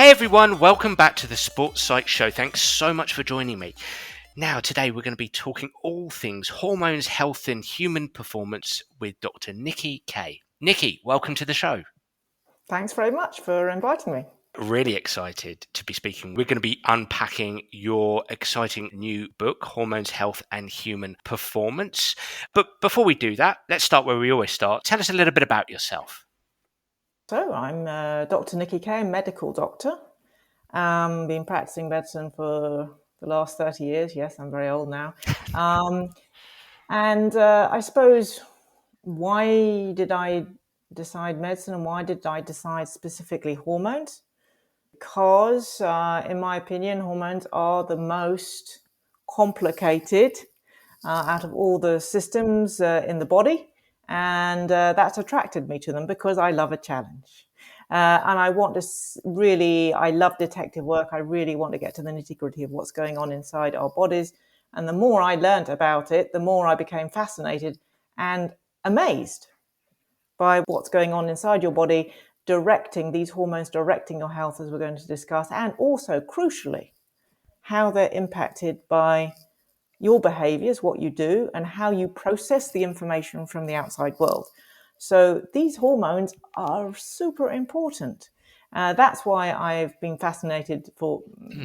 Hey everyone, welcome back to the Sports Psych Show. Thanks so much for joining me. Now, today we're going to be talking all things hormones, health and human performance with Dr. Nicky Keay. Nicky, welcome to the show. Thanks very much for inviting me. Really excited to be speaking. We're going to be unpacking your exciting new book, Hormones, Health and Human Performance. But before we do that, let's start where we always start. Tell us a little bit about yourself. So I'm Dr. Nicky Keay, a medical doctor. Been practicing medicine for the last 30 years. Yes, I'm very old now. I suppose, why did I decide medicine and why did I decide specifically hormones? Because, in my opinion, hormones are the most complicated out of all the systems in the body. And that's attracted me to them because I love a challenge. And I want to I love detective work. I really want to get to the nitty gritty of what's going on inside our bodies. And the more I learned about it, the more I became fascinated and amazed by what's going on inside your body, directing these hormones, directing your health, as we're going to discuss, and also, crucially, how they're impacted by your behaviors, what you do, and how you process the information from the outside world. So these hormones are super important. That's why I've been fascinated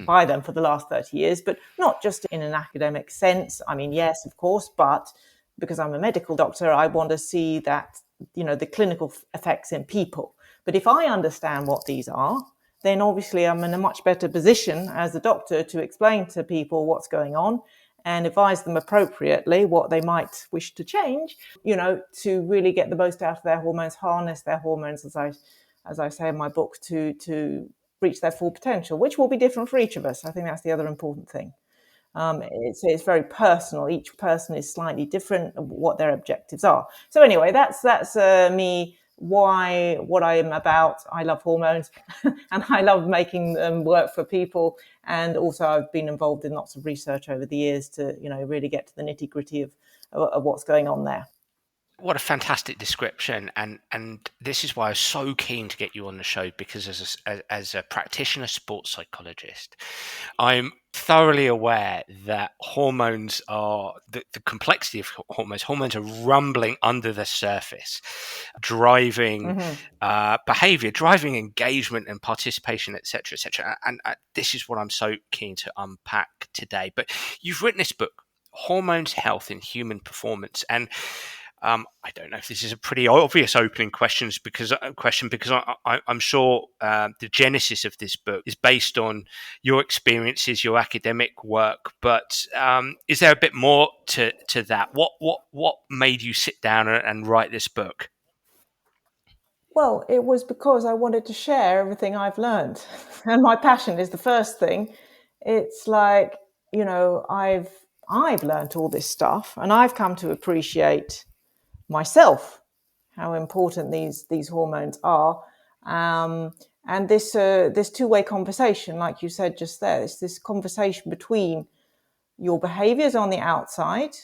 by them for the last 30 years, but not just in an academic sense. I mean, yes, of course, but because I'm a medical doctor, I want to see that, the clinical effects in people. But if I understand what these are, then obviously I'm in a much better position as a doctor to explain to people what's going on and advise them appropriately what they might wish to change, to really get the most out of their hormones, harness their hormones, as I say in my book, to reach their full potential, which will be different for each of us. I think that's the other important thing. It's very personal. Each person is slightly different of what their objectives are. So anyway, that's me. What I am about. I love hormones and I love making them work for people. And also I've been involved in lots of research over the years to, really get to the nitty gritty of what's going on there. What a fantastic description, and this is why I was so keen to get you on the show, because as a practitioner sports psychologist, I'm thoroughly aware that hormones are the complexity of hormones are rumbling under the surface, driving behavior, driving engagement and participation, etc., etc. And this is what I'm so keen to unpack today. But you've written this book, Hormones, Health and Human Performance, and I don't know if this is a pretty obvious opening question because I'm sure the genesis of this book is based on your experiences, your academic work. But is there a bit more to that? What made you sit down and write this book? Well, it was because I wanted to share everything I've learned, and my passion is the first thing. It's like, I've learned all this stuff, and I've come to appreciate myself how important these hormones are, and this two-way conversation, like you said just there, it's this conversation between your behaviors on the outside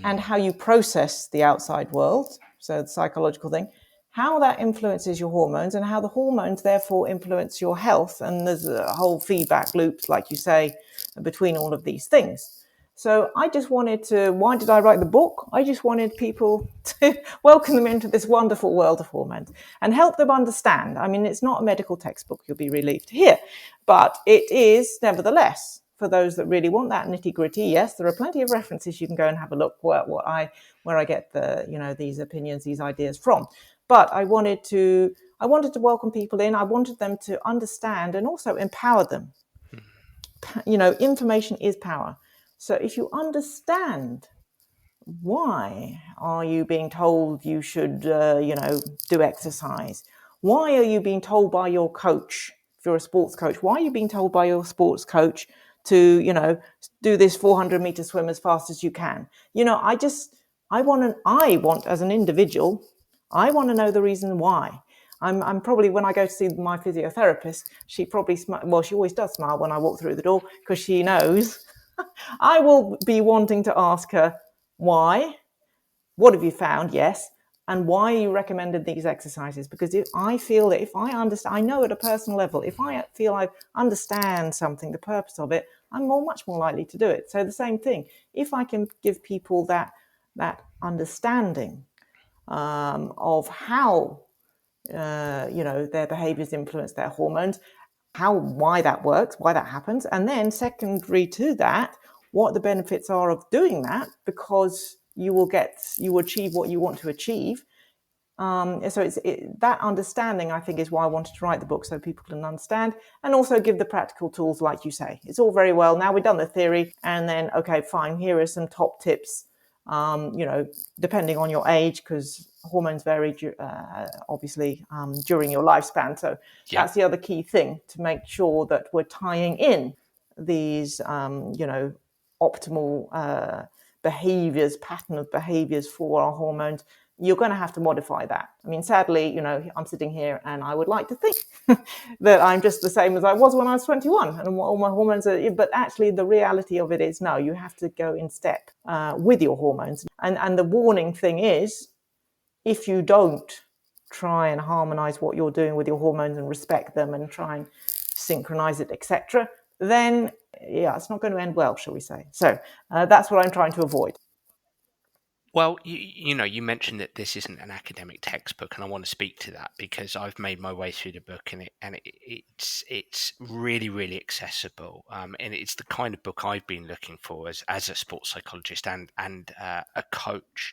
and how you process the outside world, so the psychological thing, how that influences your hormones and how the hormones therefore influence your health. And there's a whole feedback loop, like you say, between all of these things. So I just wanted to, why did I write the book? I just wanted people to welcome them into this wonderful world of hormones and help them understand. I mean, it's not a medical textbook, you'll be relieved to hear, but it is nevertheless, for those that really want that nitty gritty. Yes, there are plenty of references. You can go and have a look where I get the, these opinions, these ideas from. But I wanted to welcome people in. I wanted them to understand and also empower them. Information is power. So if you understand why are you being told you should, do exercise? Why are you being told by your coach, if you're a sports coach, why are you being told by your sports coach to, do this 400-meter swim as fast as you can? I want as an individual, I want to know the reason why. I'm probably, when I go to see my physiotherapist, she probably she always does smile when I walk through the door, because she knows I will be wanting to ask her, why? What have you found? Yes. and why you recommended these exercises. Because I feel that if I understand, I know at a personal level, if I feel I understand something, the purpose of it, I'm much more likely to do it. So the same thing, if I can give people that understanding of how their behaviors influence their hormones, why that works, why that happens, and then secondary to that, what the benefits are of doing that, because you achieve what you want to achieve. So that understanding, I think, is why I wanted to write the book, so people can understand and also give the practical tools, like you say. It's all very well, now we've done the theory, and then, okay, fine, here are some top tips, depending on your age, because hormones vary, obviously, during your lifespan. So that's the other key thing, to make sure that we're tying in these, optimal behaviors, pattern of behaviors for our hormones. You're going to have to modify that. I mean, sadly, I'm sitting here and I would like to think that I'm just the same as I was when I was 21 and all my hormones are, but actually the reality of it is, no, you have to go in step with your hormones. And the warning thing is, if you don't try and harmonize what you're doing with your hormones and respect them and try and synchronize it, etc., then it's not going to end well, shall we say. So that's what I'm trying to avoid. Well, you mentioned that this isn't an academic textbook, and I want to speak to that because I've made my way through the book, and it's really, really accessible, and it's the kind of book I've been looking for as a sports psychologist and a coach,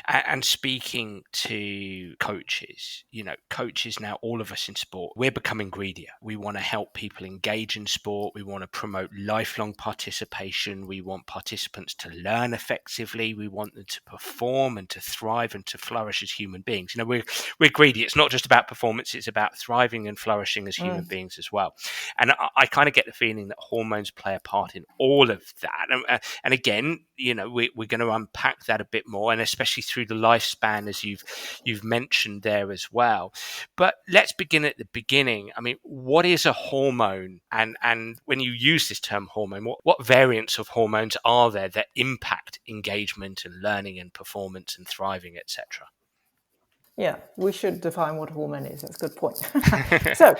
and speaking to coaches. Coaches now, all of us in sport, we're becoming greedier. We want to help people engage in sport. We want to promote lifelong participation. We want participants to learn effectively. We want them to perform and to thrive and to flourish as human beings. We're greedy. It's not just about performance, it's about thriving and flourishing as human beings as well. And I kind of get the feeling that hormones play a part in all of that. And again, we're going to unpack that a bit more, and especially through the lifespan, as you've mentioned there as well. But let's begin at the beginning. I mean, what is a hormone? And when you use this term hormone, what variants of hormones are there that impact engagement and learning and performance and thriving, etc.? Yeah, we should define what hormone is. That's a good point. So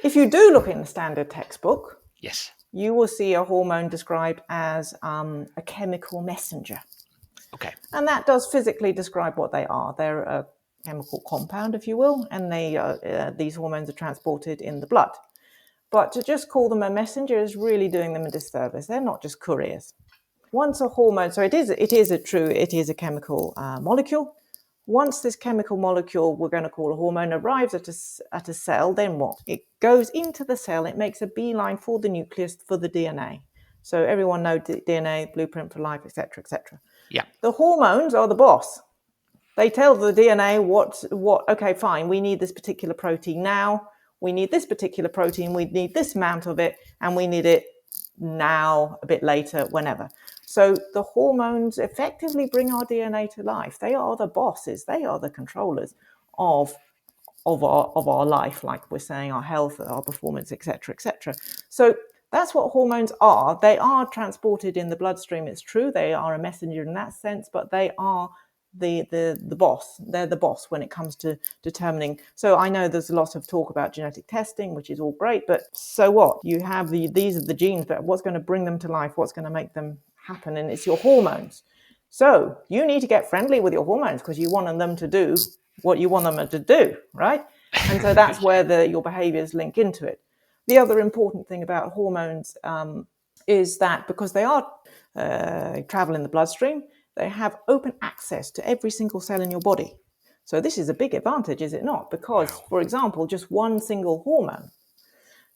if you do look in the standard textbook, yes, you will see a hormone described as a chemical messenger. Okay. And that does physically describe what they are. They're a chemical compound, if you will, and these hormones are transported in the blood. But to just call them a messenger is really doing them a disservice. They're not just couriers. Once a hormone, so it is a chemical molecule. Once this chemical molecule, we're going to call a hormone, arrives at a cell, then what? It goes into the cell, it makes a beeline for the nucleus, for the DNA. So everyone knows DNA, blueprint for life, etc., etc. Yeah. The hormones are the boss. They tell the DNA okay, fine, we need this particular protein now, we need this particular protein, we need this amount of it, and we need it now, a bit later, whenever. So the hormones effectively bring our DNA to life. They are the bosses. They are the controllers of our life, like we're saying, our health, our performance, etc., etc. So that's what hormones are. They are transported in the bloodstream. It's true. They are a messenger in that sense, but they are the boss. They're the boss when it comes to determining. So I know there's a lot of talk about genetic testing, which is all great, but so what? You have these are the genes, but what's going to bring them to life? What's going to make them happen? And it's your hormones. So you need to get friendly with your hormones because you want them to do what you want them to do, right? And so that's where your behaviors link into it. The other important thing about hormones is that because they are travel in the bloodstream, they have open access to every single cell in your body. So this is a big advantage, is it not? Because, for example, just one single hormone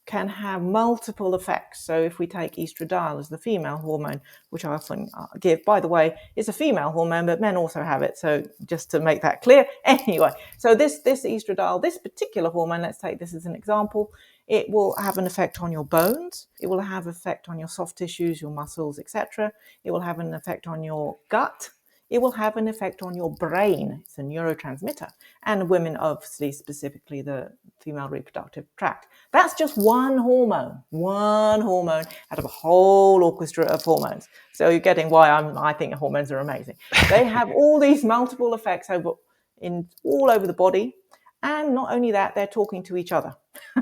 can have multiple effects. So if we take estradiol as the female hormone, which I often give, by the way, it's a female hormone, but men also have it. So just to make that clear. Anyway, so this estradiol, this particular hormone, let's take this as an example, it will have an effect on your bones. It will have an effect on your soft tissues, your muscles, etc. It will have an effect on your gut. It will have an effect on your brain. It's a neurotransmitter. And women, obviously, specifically the female reproductive tract. That's just one hormone out of a whole orchestra of hormones. So you're getting why I think hormones are amazing. They have all these multiple effects over in all over the body. And not only that, they're talking to each other,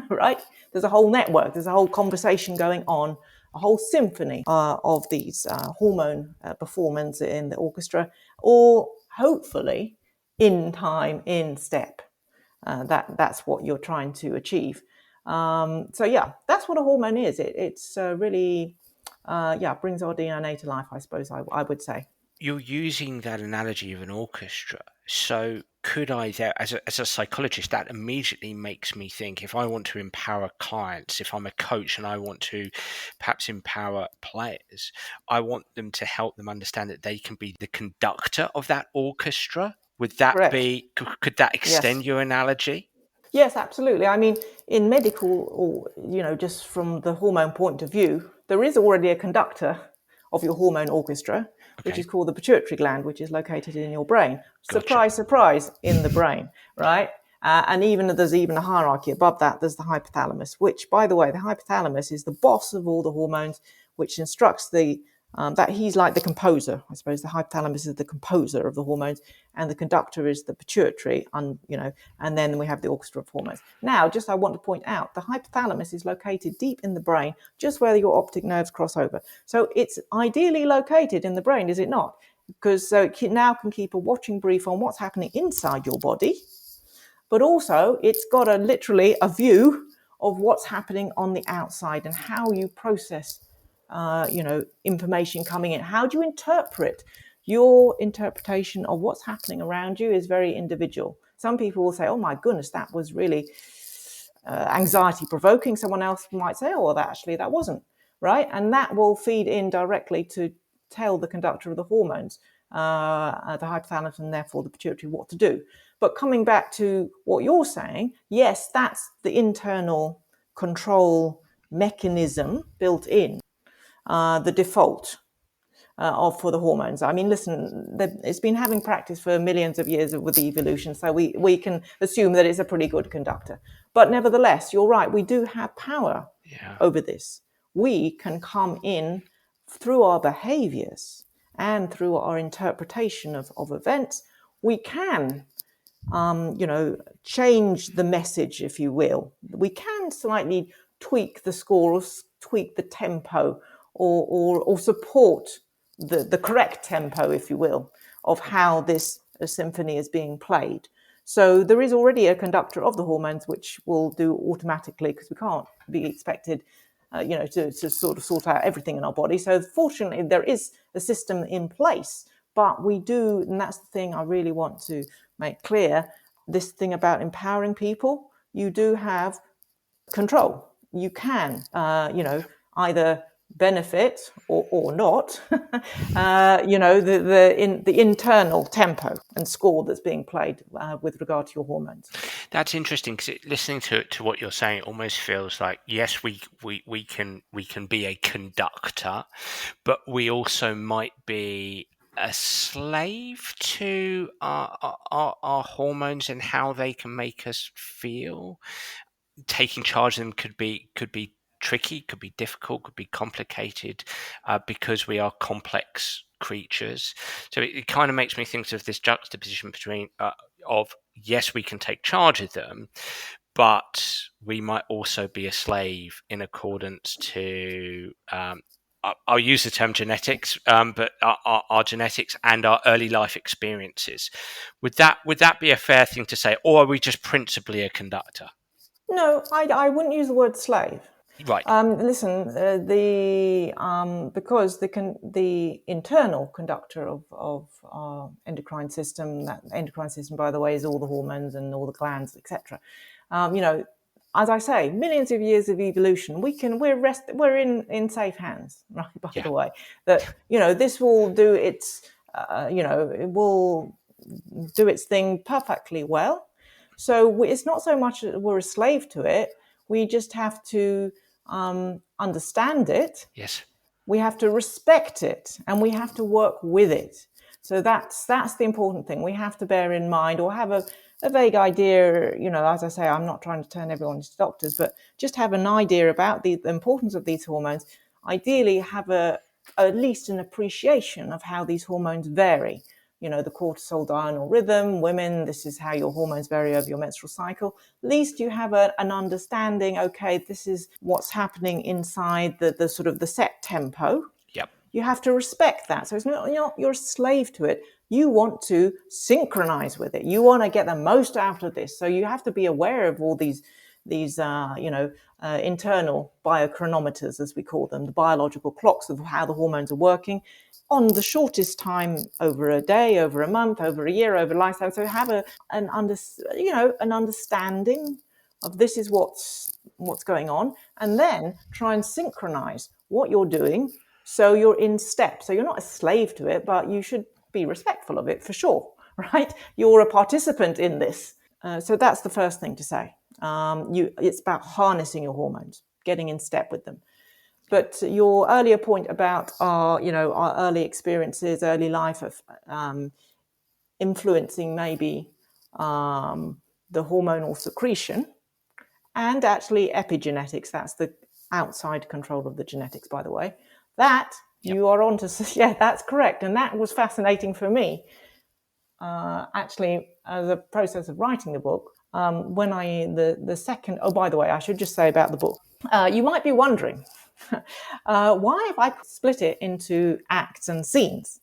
right? There's a whole network, there's a whole conversation going on, a whole symphony of these hormone performance in the orchestra, or hopefully in time, in step. That's what you're trying to achieve. So yeah, that's what a hormone is. It's really, brings our DNA to life, I suppose I would say. You're using that analogy of an orchestra. So could I there, as a psychologist, that immediately makes me think, if I want to empower clients, if I'm a coach and I want to perhaps empower players, I want them to help them understand that they can be the conductor of that orchestra. Would that Correct. be, could that extend Yes. your analogy? Yes, absolutely. I mean, in medical, or just from the hormone point of view, there is already a conductor of your hormone orchestra, which is Okay, called the pituitary gland, which is located in your brain. gotcha. Surprise, surprise, in the brain, right? And there's even a hierarchy above that. There's the hypothalamus, which, by the way, the hypothalamus is the boss of all the hormones, which instructs that he's like the composer. I suppose the hypothalamus is the composer of the hormones, and the conductor is the pituitary, and then we have the orchestra of hormones. Now, just I want to point out, the hypothalamus is located deep in the brain, just where your optic nerves cross over. So it's ideally located in the brain, is it not? Because so it now can keep a watching brief on what's happening inside your body, but also it's got literally a view of what's happening on the outside and how you process information coming in. How do you interpret? Your interpretation of what's happening around you is very individual. Some people will say, oh my goodness, that was really anxiety provoking. Someone else might say, oh, that wasn't, right? And that will feed in directly to tell the conductor of the hormones, the hypothalamus, and therefore the pituitary, what to do. But coming back to what you're saying, yes, that's the internal control mechanism built in, the default for the hormones. I mean, listen, it's been having practice for millions of years with evolution, so we can assume that it's a pretty good conductor. But nevertheless, you're right, we do have power Yeah. over this. We can come in through our behaviors and through our interpretation of events. We can change the message, if you will. We can slightly tweak the score, or tweak the tempo, or support the correct tempo, if you will, of how this symphony is being played. So there is already a conductor of the hormones which will do automatically, because we can't be expected to sort of sort out everything in our body. So fortunately, there is a system in place, but we do, and that's the thing I really want to make clear, this thing about empowering people, you do have control. You can, either benefit or not, the internal tempo and score that's being played with regard to your hormones. That's interesting, because listening to what you're saying, it almost feels like, yes, we can be a conductor, but we also might be a slave to our hormones and how they can make us feel. Taking charge of them could be tricky, could be difficult, could be complicated, because we are complex creatures. So it kind of makes me think of this juxtaposition between of, yes, we can take charge of them, but we might also be a slave in accordance to I'll use the term genetics, but our genetics and our early life experiences. Would that be a fair thing to say, or are we just principally a conductor? No, I wouldn't use the word slave. Right. Listen, because the internal conductor of our endocrine system, that endocrine system, by the way, is all the hormones and all the glands, etc. As I say, millions of years of evolution, we're in safe hands, right? By Yeah. the way, that this will do its, it will do its thing perfectly well. So it's not so much that we're a slave to it. We just have to understand it. Yes. We have to respect it, and we have to work with it. So that's the important thing. We have to bear in mind, or have a vague idea. As I say, I'm not trying to turn everyone into doctors, but just have an idea about the importance of these hormones. Ideally, have at least an appreciation of how these hormones vary. the cortisol diurnal rhythm. Women, this is how your hormones vary over your menstrual cycle. At least you have an understanding, okay, this is what's happening inside the sort of the set tempo. Yep. You have to respect that. So it's not you're a slave to it. You want to synchronize with it. You want to get the most out of this. So you have to be aware of all these internal biochronometers, as we call them, the biological clocks of how the hormones are working on the shortest time, over a day, over a month, over a year, over a lifetime. So have an understanding of this is what's going on, and then try and synchronize what you're doing so you're in step. So you're not a slave to it, but you should be respectful of it for sure, right? You're a participant in this. So that's the first thing to say. It's about harnessing your hormones, getting in step with them. But your earlier point about our early experiences, early life of influencing maybe the hormonal secretion, and actually epigenetics, that's the outside control of the genetics, by the way, that you are on to, yeah, that's correct. And that was fascinating for me, actually, as a process of writing the book. When the second, oh, by the way, I should just say about the book, you might be wondering, why have I split it into acts and scenes?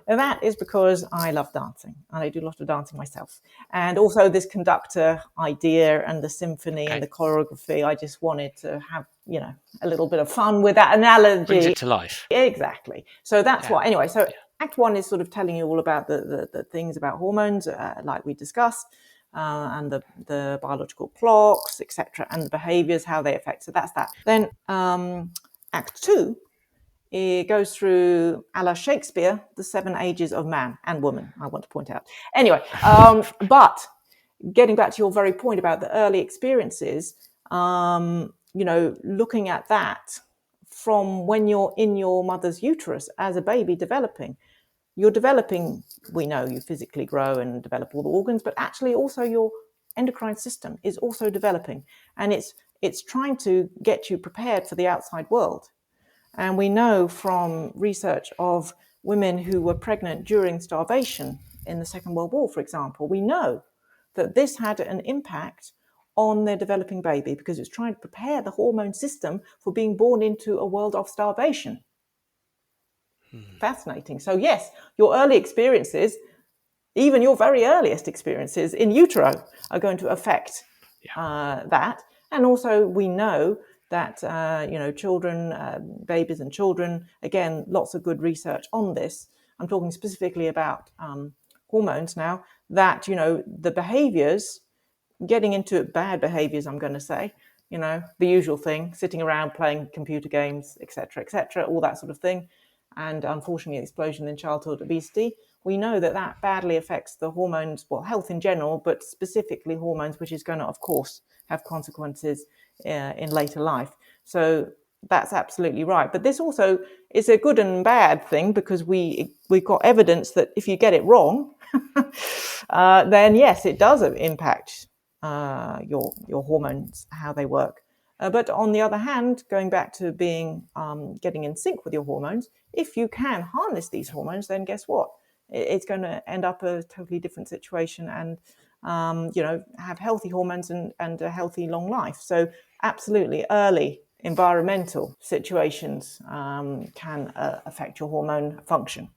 And that is because I love dancing, and I do a lot of dancing myself. And also this conductor idea and the symphony and the choreography, I just wanted to have, a little bit of fun with that analogy. Brings it to life. Exactly. So that's why, anyway, so Act 1 is sort of telling you all about the things about hormones, like we discussed, and the biological clocks, etc., and the behaviors, how they affect. So that's that. Then Act 2, it goes through, a la Shakespeare, the 7 ages of man and woman, I want to point out. Anyway, but getting back to your very point about the early experiences, looking at that from when you're in your mother's uterus as a baby developing, you're developing, we know you physically grow and develop all the organs, but actually also your endocrine system is also developing. And it's trying to get you prepared for the outside world. And we know from research of women who were pregnant during starvation in the Second World War, for example, we know that this had an impact on their developing baby because it's trying to prepare the hormone system for being born into a world of starvation. Fascinating. So yes, your early experiences, even your very earliest experiences in utero, are going to affect that. And also we know that, children, babies and children, again, lots of good research on this. I'm talking specifically about hormones now, that, the behaviors, getting into bad behaviors, I'm going to say, the usual thing, sitting around playing computer games, etc., all that sort of thing. And unfortunately, explosion in childhood obesity. We know that badly affects the hormones, well, health in general, but specifically hormones, which is going to, of course, have consequences in later life. So that's absolutely right. But this also is a good and bad thing because we've got evidence that if you get it wrong, then yes, it does impact your hormones, how they work. But on the other hand, going back to being getting in sync with your hormones, if you can harness these hormones, then guess what? It's going to end up a totally different situation and, have healthy hormones and a healthy long life. So absolutely early environmental situations can affect your hormone function.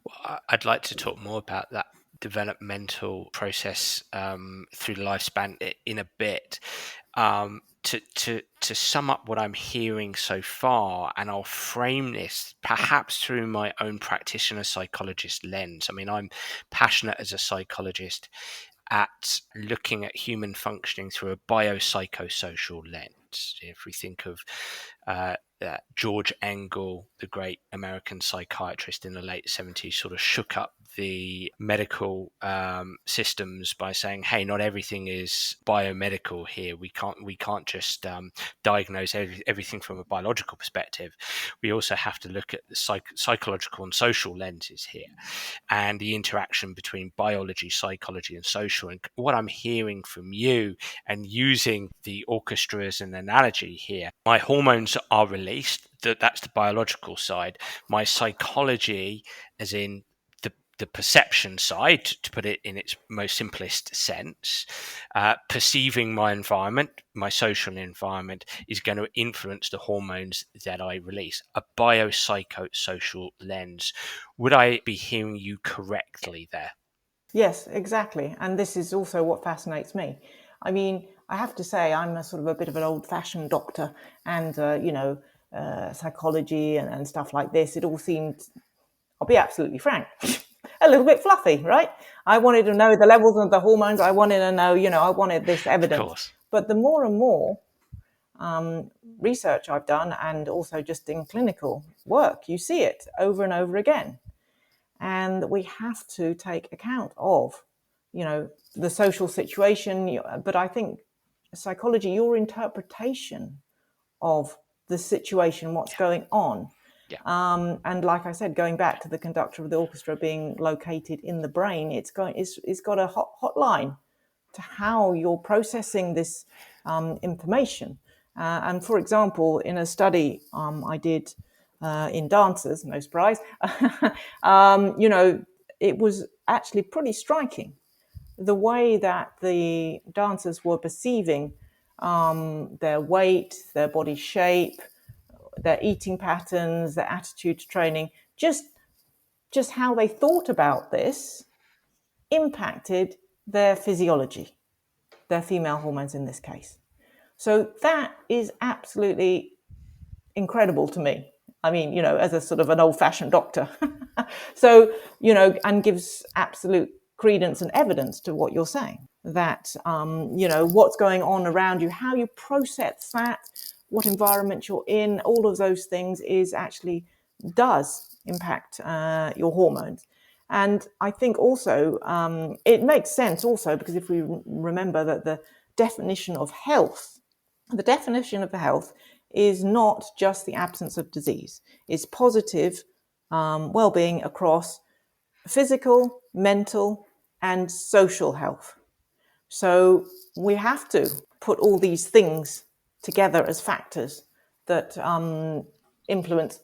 Well, I'd like to talk more about that developmental process through the lifespan in a bit. To sum up what I'm hearing so far, and I'll frame this perhaps through my own practitioner psychologist lens. I mean, I'm passionate as a psychologist at looking at human functioning through a biopsychosocial lens. If we think of George Engel, the great American psychiatrist in the late 70s, sort of shook up the medical systems by saying, "Hey, not everything is biomedical here. We can't just diagnose everything from a biological perspective. We also have to look at the psychological and social lenses here, and the interaction between biology, psychology, and social." And what I'm hearing from you, and using the orchestra as an analogy here, my hormones are released. That's the biological side. My psychology, as in the perception side, to put it in its most simplest sense, perceiving my environment, my social environment, is going to influence the hormones that I release. A biopsychosocial lens. Would I be hearing you correctly there? Yes, exactly. And this is also what fascinates me. I mean, I have to say, I'm a sort of a bit of an old-fashioned doctor, and psychology and stuff like this. It all seemed, I'll be absolutely frank, a little bit fluffy, right? I wanted to know the levels of the hormones. I wanted to know, I wanted this Of evidence. course. But the more and more research I've done, and also just in clinical work, you see it over and over again. And we have to take account of, the social situation. But I think psychology, your interpretation of the situation, what's Yeah. going on. Yeah. And like I said, going back to the conductor of the orchestra being located in the brain, it's got a hotline to how you're processing this information. And for example, in a study I did in dancers, no surprise, it was actually pretty striking the way that the dancers were perceiving their weight, their body shape, their eating patterns, their attitude to training, just how they thought about this impacted their physiology, their female hormones in this case. So that is absolutely incredible to me. I mean, as a sort of an old-fashioned doctor. So, and gives absolute credence and evidence to what you're saying. That, what's going on around you, how you process that, what environment you're in, all of those things does impact your hormones. And I think also it makes sense also because if we remember that the definition of health is not just the absence of disease. It's positive well-being across physical, mental, and social health. So we have to put all these things together as factors that influence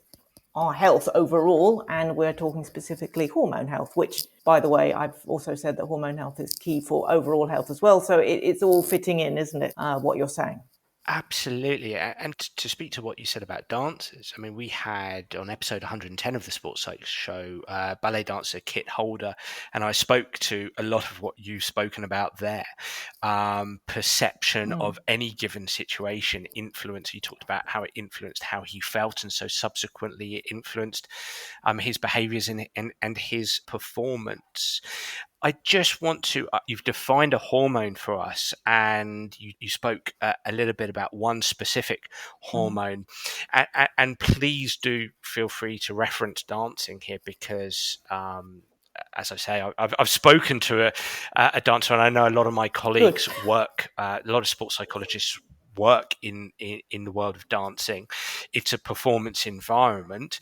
our health overall, and we're talking specifically hormone health, which, by the way, I've also said that hormone health is key for overall health as well. So it's all fitting in, isn't it, what you're saying? Absolutely. And to speak to what you said about dancers, I mean, we had on episode 110 of the Sports Psych show, ballet dancer Kit Holder, and I spoke to a lot of what you've spoken about there. Perception of any given situation influence. He talked about how it influenced how he felt, and so subsequently it influenced his behaviors and his performance. I just want to, you've defined a hormone for us, and you spoke a little bit about one specific hormone. And please do feel free to reference dancing here because, as I say, I've spoken to a dancer, and I know a lot of my colleagues Good. work, a lot of sports psychologists work in the world of dancing. It's a performance environment.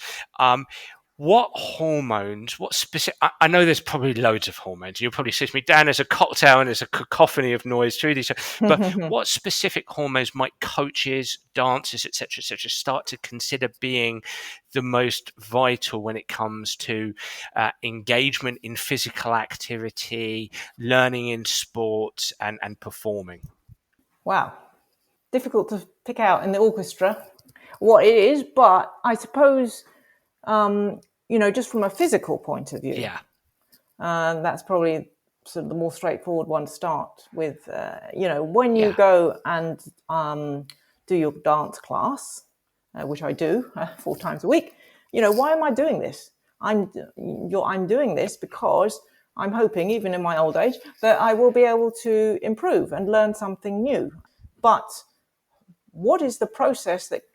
What hormones, what specific, I know there's probably loads of hormones. You'll probably sit me down, there's a cocktail and there's a cacophony of noise through these. But what specific hormones might coaches, dancers, etc., start to consider being the most vital when it comes to engagement in physical activity, learning in sports, and performing? Wow. Difficult to pick out in the orchestra what it is, but I suppose, just from a physical point of view, Yeah. that's probably sort of the more straightforward one to start with. When you Yeah. go and do your dance class, which I do 4 times a week, why am I doing this? I'm doing this because I'm hoping, even in my old age, that I will be able to improve and learn something new. But what is the process that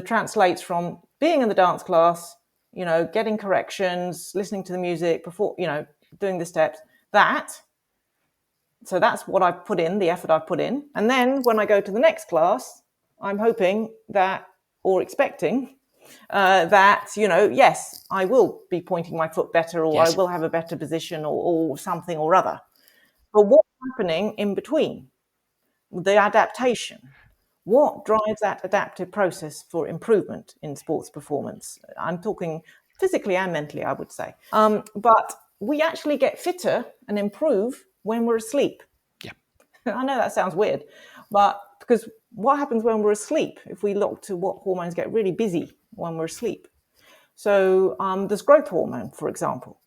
translates from being in the dance class, getting corrections, listening to the music, before, doing the steps, so that's what I've put in, the effort I've put in. And then when I go to the next class, I'm hoping that, or expecting, that, yes, I will be pointing my foot better, or I Yes. will have a better position, or something or other. But what's happening in between? The adaptation. What drives that adaptive process for improvement in sports performance? I'm talking physically and mentally, I would say. But we actually get fitter and improve when we're asleep. Yeah. I know that sounds weird, but because what happens when we're asleep, if we look to what hormones get really busy when we're asleep? So there's growth hormone, for example.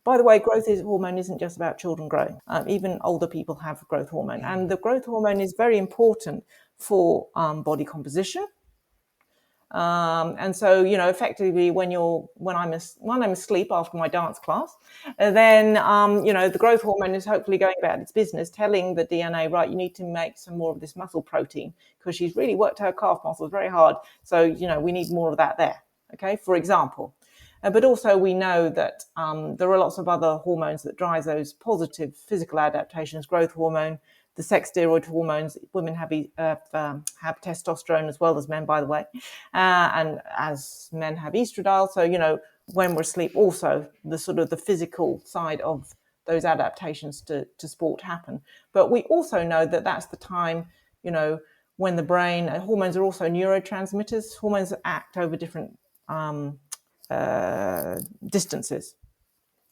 By the way, hormone isn't just about children growing. Even older people have growth hormone. And the growth hormone is very important for body composition. And so, effectively, when I'm asleep after my dance class, then, the growth hormone is hopefully going about its business, telling the DNA, right, you need to make some more of this muscle protein because she's really worked her calf muscles very hard. So, we need more of that there. Okay, for example. But also we know that there are lots of other hormones that drive those positive physical adaptations, growth hormone, the sex steroid hormones. Women have testosterone as well as men, by the way, and as men have estradiol. So, when we're asleep, also the sort of the physical side of those adaptations to sport happen. But we also know that that's the time, when the brain, hormones are also neurotransmitters. Hormones act over different distances.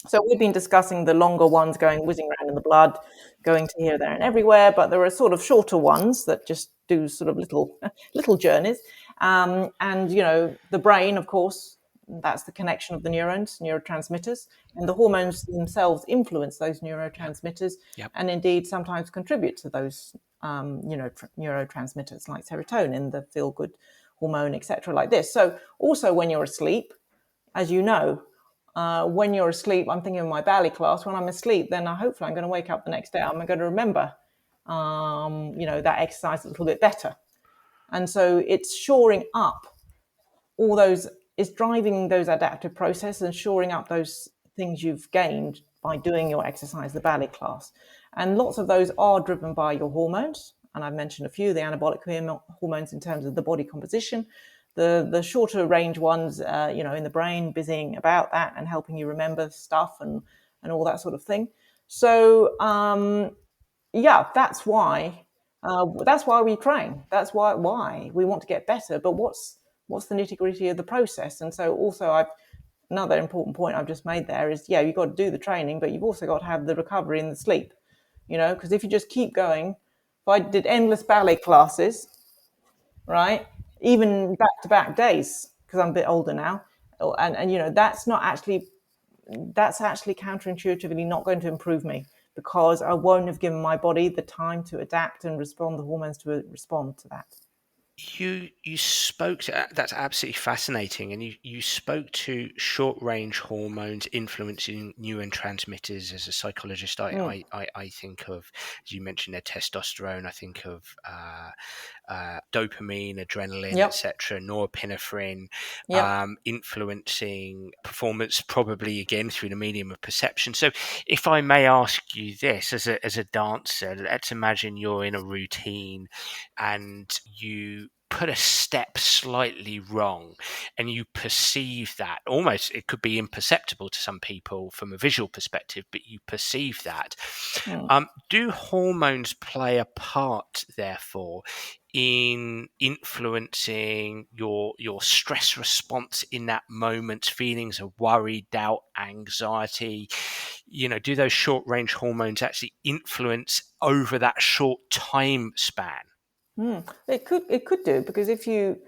So we've been discussing the longer ones going whizzing around in the blood, going to here, there, and everywhere. But there are sort of shorter ones that just do sort of little journeys. And the brain, of course, that's the connection of the neurons, neurotransmitters, and the hormones themselves influence those neurotransmitters, and indeed sometimes contribute to those neurotransmitters like serotonin, the feel-good hormone, etc., like this. So also when you're asleep, as you know, when you're asleep, I'm thinking of my ballet class. When I'm asleep, then hopefully I'm going to wake up the next day. I'm going to remember, that exercise a little bit better. And so it's shoring up all those, it's driving those adaptive processes and shoring up those things you've gained by doing your exercise, the ballet class. And lots of those are driven by your hormones. And I've mentioned a few, the anabolic hormones in terms of the body composition, the shorter range ones, in the brain, busying about that and helping you remember stuff and all that sort of thing. So, that's why we train. That's why we want to get better. But what's the nitty-gritty of the process? And so also another important point I've just made there is, you've got to do the training, but you've also got to have the recovery and the sleep, because if you just keep going, if I did endless ballet classes, right, even back-to-back days, because I'm a bit older now, and that's actually counterintuitively not going to improve me, because I won't have given my body the time to adapt and respond, the hormones to respond to that. You spoke to, that's absolutely fascinating, and you spoke to short range hormones influencing neurotransmitters. As a psychologist, I think of, as you mentioned, their testosterone. I think of dopamine, adrenaline, etc., norepinephrine, influencing performance, probably again through the medium of perception. So, if I may ask you this, as a dancer, let's imagine you're in a routine and you put a step slightly wrong and you perceive that, almost it could be imperceptible to some people from a visual perspective, but you perceive that. Do hormones play a part, therefore, in influencing your stress response in that moment, feelings of worry, doubt, anxiety? Do those short range hormones actually influence over that short time span? It could do, because if you,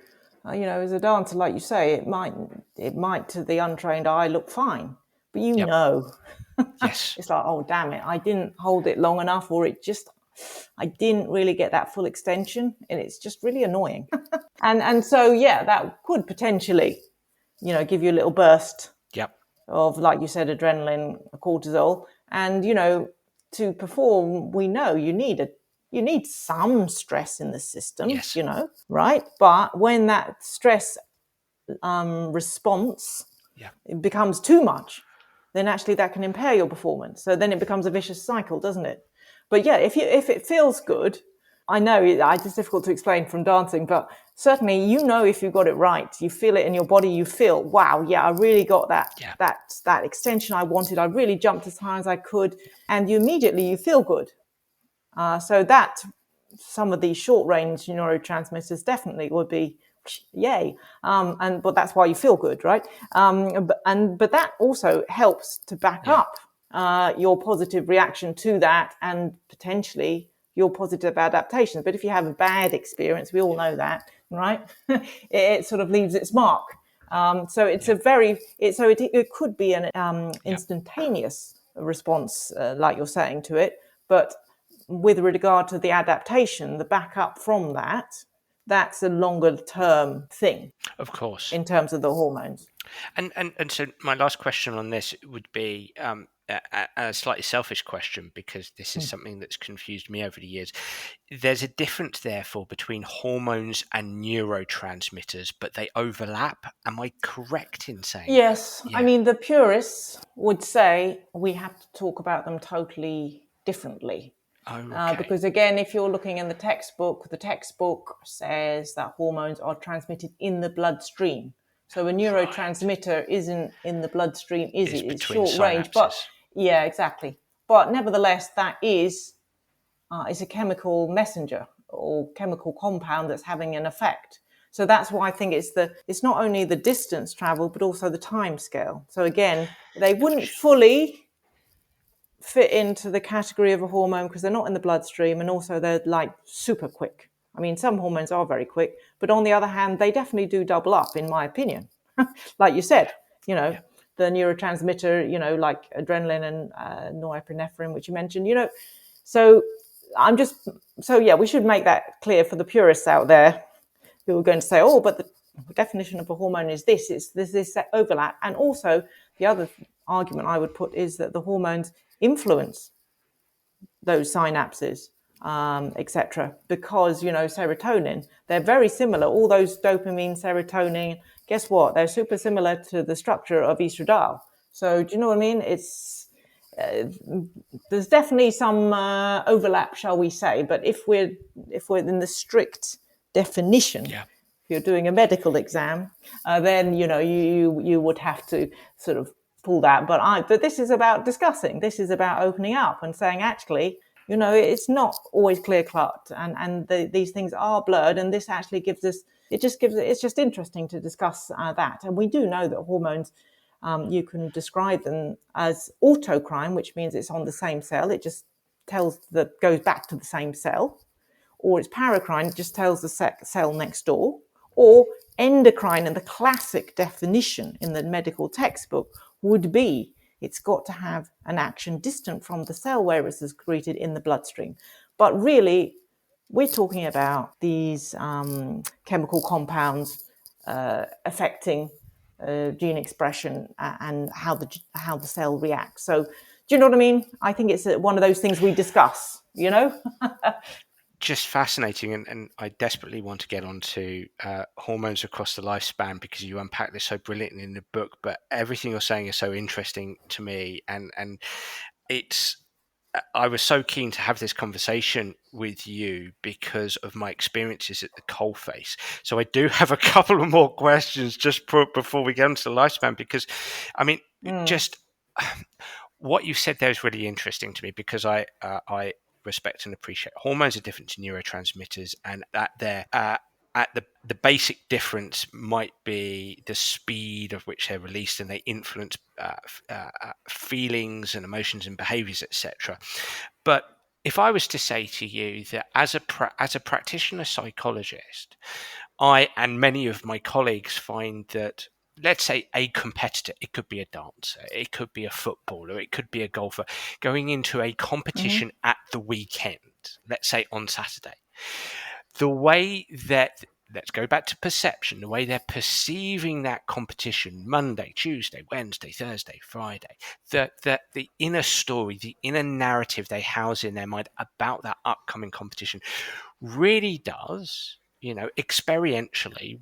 as a dancer, like you say, it might to the untrained eye look fine, but Yes. it's like, oh damn it, I didn't hold it long enough, or I didn't really get that full extension, and it's just really annoying. and so that could potentially, give you a little burst of, like you said, adrenaline, cortisol, and to perform, we know you need some stress in the system, right? But when that stress response it becomes too much, then actually that can impair your performance. So then it becomes a vicious cycle, doesn't it? But if it feels good, I know it's difficult to explain from dancing, but certainly if you've got it right, you feel it in your body, you feel, wow, I really got that extension I wanted, I really jumped as high as I could, and you feel good. So that some of these short range neurotransmitters definitely would be yay. But that's why you feel good, right? But that also helps to back up your positive reaction to that, and potentially your positive adaptations. But if you have a bad experience, we all know that, right? It sort of leaves its mark. So it's it could be an instantaneous response, like you're saying, to it. But with regard to the adaptation, the backup from that, that's a longer term thing. Of course. In terms of the hormones. And so my last question on this would be a slightly selfish question, because this is something that's confused me over the years. There's a difference, therefore, between hormones and neurotransmitters, but they overlap. Am I correct in saying yes that? I mean, the purists would say we have to talk about them totally differently. Okay. Because again, if you're looking in the textbook says that hormones are transmitted in the bloodstream. So a neurotransmitter isn't in the bloodstream, is it? It's short range, but yeah, exactly. But nevertheless, that is a chemical messenger or chemical compound that's having an effect. So that's why I think it's not only the distance traveled, but also the time scale. So again, they wouldn't fully fit into the category of a hormone because they're not in the bloodstream, and also they're like super quick. I mean, some hormones are very quick, but on the other hand, they definitely do double up, in my opinion. Like you said, the neurotransmitter, like adrenaline and norepinephrine, which you mentioned, So we should make that clear for the purists out there who are going to say, oh, but the definition of a hormone is this, there's this overlap. And also the other argument I would put is that the hormones influence those synapses, etc. Because, serotonin, they're very similar. All those dopamine, serotonin, guess what? They're super similar to the structure of estradiol. So do you know what I mean? There's definitely some overlap, shall we say? But if we're in the strict definition, if you're doing a medical exam, then you would have to sort of pull that. But this is about discussing. This is about opening up and saying, actually, it's not always clear cut, and these things are blurred. And this actually it's just interesting to discuss that. And we do know that hormones, you can describe them as autocrine, which means it's on the same cell. It just goes back to the same cell. Or it's paracrine, it just tells the cell next door. Or endocrine, and the classic definition in the medical textbook would be it's got to have an action distant from the cell where it's excreted in the bloodstream. But really, we're talking about these chemical compounds affecting gene expression and how the cell reacts. So, do you know what I mean? I think it's one of those things we discuss, Just fascinating, and I desperately want to get onto hormones across the lifespan, because you unpack this so brilliantly in the book. But everything you're saying is so interesting to me, and I was so keen to have this conversation with you because of my experiences at the coalface. So I do have a couple of more questions just before we get into the lifespan, because I mean, just what you said there is really interesting to me, because I respect and appreciate hormones are different to neurotransmitters, and that they're at the basic difference might be the speed of which they're released, and they influence feelings and emotions and behaviors, etc. But if I was to say to you that as a practitioner psychologist, I and many of my colleagues find that, let's say, a competitor, it could be a dancer, it could be a footballer, it could be a golfer, going into a competition at the weekend, let's say on Saturday, the way that, let's go back to perception, the way they're perceiving that competition Monday, Tuesday, Wednesday, Thursday, Friday, the inner story, the inner narrative they house in their mind about that upcoming competition really does, experientially,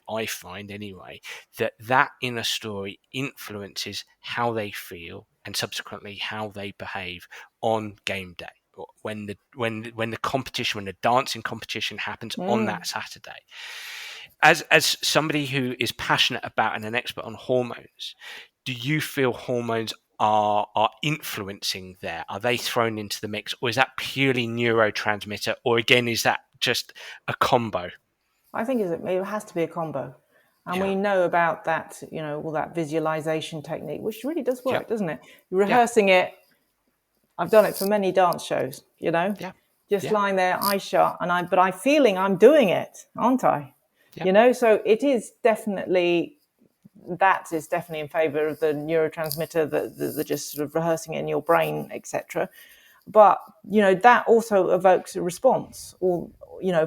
I find anyway, that inner story influences how they feel and subsequently how they behave on game day, or when the competition, when the dancing competition happens on that Saturday. As somebody who is passionate about and an expert on hormones, do you feel hormones are influencing there? Are they thrown into the mix, or is that purely neurotransmitter, or again is that just a combo? I think it has to be a combo. And Yeah. we know about that, all that visualization technique, which really does Yeah. work, doesn't it? You're Yeah. rehearsing it. I've done it for many dance shows, Yeah. just Yeah. lying there, eyes shut, but I'm feeling I'm doing it, aren't I? Yeah. So it is definitely, that is definitely in favor of the neurotransmitter, the just sort of rehearsing it in your brain, etc. But, that also evokes a response or,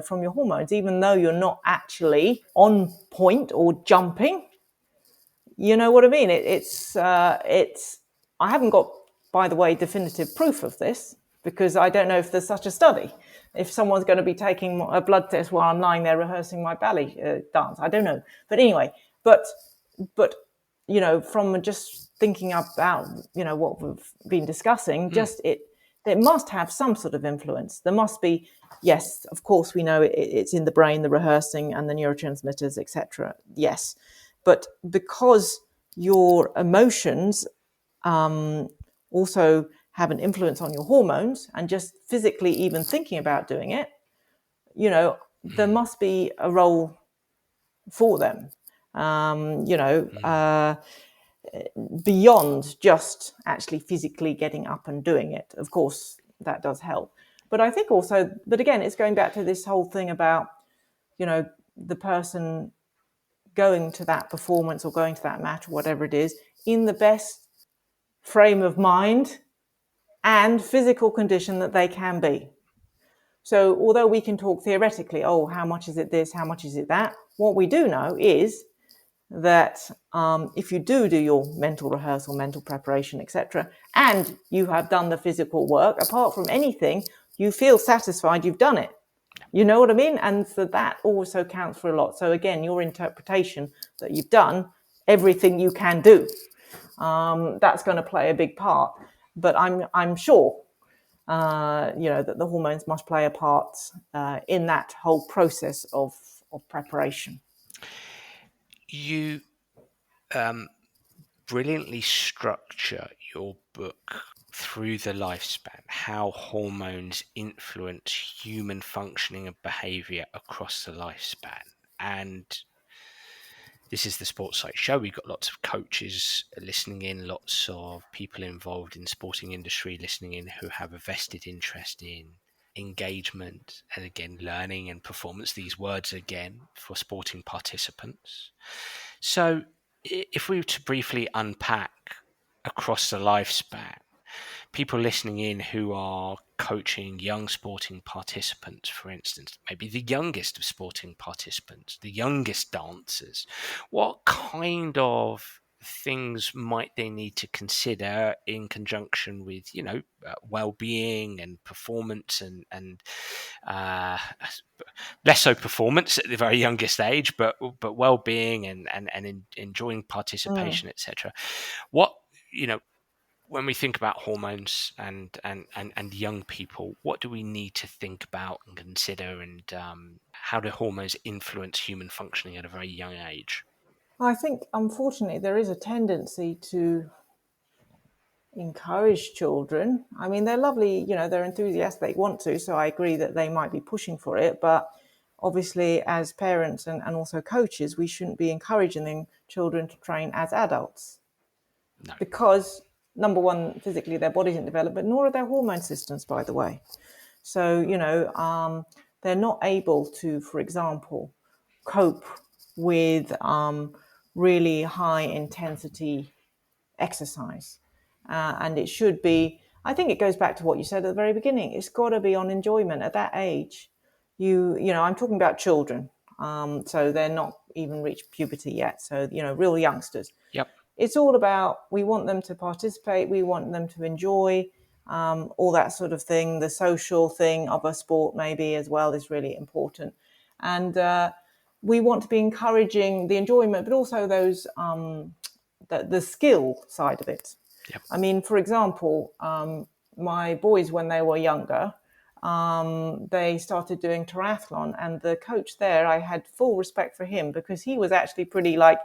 from your hormones, even though you're not actually on point or jumping. You know what I mean? I haven't got, by the way, definitive proof of this because I don't know if there's such a study. If someone's going to be taking a blood test while I'm lying there rehearsing my ballet dance, I don't know. But anyway, but from just thinking about what we've been discussing, just it must have some sort of influence. There must be, yes, of course, we know it's in the brain, the rehearsing and the neurotransmitters, etc. Yes, but because your emotions also have an influence on your hormones, and just physically even thinking about doing it, there must be a role for them. Beyond just actually physically getting up and doing it. Of course, that does help. But I think also, but again, it's going back to this whole thing about, the person going to that performance or going to that match or whatever it is in the best frame of mind and physical condition that they can be. So although we can talk theoretically, oh, how much is it this, how much is it that, what we do know is that if you do your mental rehearsal, mental preparation, etc., and you have done the physical work, apart from anything, you feel satisfied you've done it. You know what I mean? And so that also counts for a lot. So again, your interpretation that you've done everything you can do, that's going to play a big part. But I'm sure, that the hormones must play a part in that whole process of preparation. You brilliantly structure your book through the lifespan, how hormones influence human functioning and behavior across the lifespan. And this is the Sports Psych Show. We've got lots of coaches listening in, lots of people involved in the sporting industry listening in who have a vested interest in engagement and, again, learning and performance. These words, again, for sporting participants. So if we were to briefly unpack across the lifespan, people listening in who are coaching young sporting participants, for instance, maybe the youngest of sporting participants, the youngest dancers, what kind of things might they need to consider in conjunction with, well-being and performance and less so performance at the very youngest age, but well-being and enjoying participation, etc. What, when we think about hormones and young people, what do we need to think about and consider, and how do hormones influence human functioning at a very young age? I think, unfortunately, there is a tendency to encourage children. I mean, they're lovely, they're enthusiastic, they want to, so I agree that they might be pushing for it. But obviously, as parents and also coaches, we shouldn't be encouraging children to train as adults. No. Because, number one, physically their body isn't developed, but nor are their hormone systems, by the way. So, they're not able to, for example, cope with really high intensity exercise. And it should be, I think it goes back to what you said at the very beginning. It's got to be on enjoyment at that age. I'm talking about children. So they're not even reached puberty yet. So, real youngsters. Yep. It's all about, we want them to participate. We want them to enjoy all that sort of thing. The social thing of a sport maybe as well is really important. And we want to be encouraging the enjoyment, but also those the skill side of it. Yep. I mean, for example, my boys, when they were younger, they started doing triathlon, and the coach there, I had full respect for him because he was actually pretty like,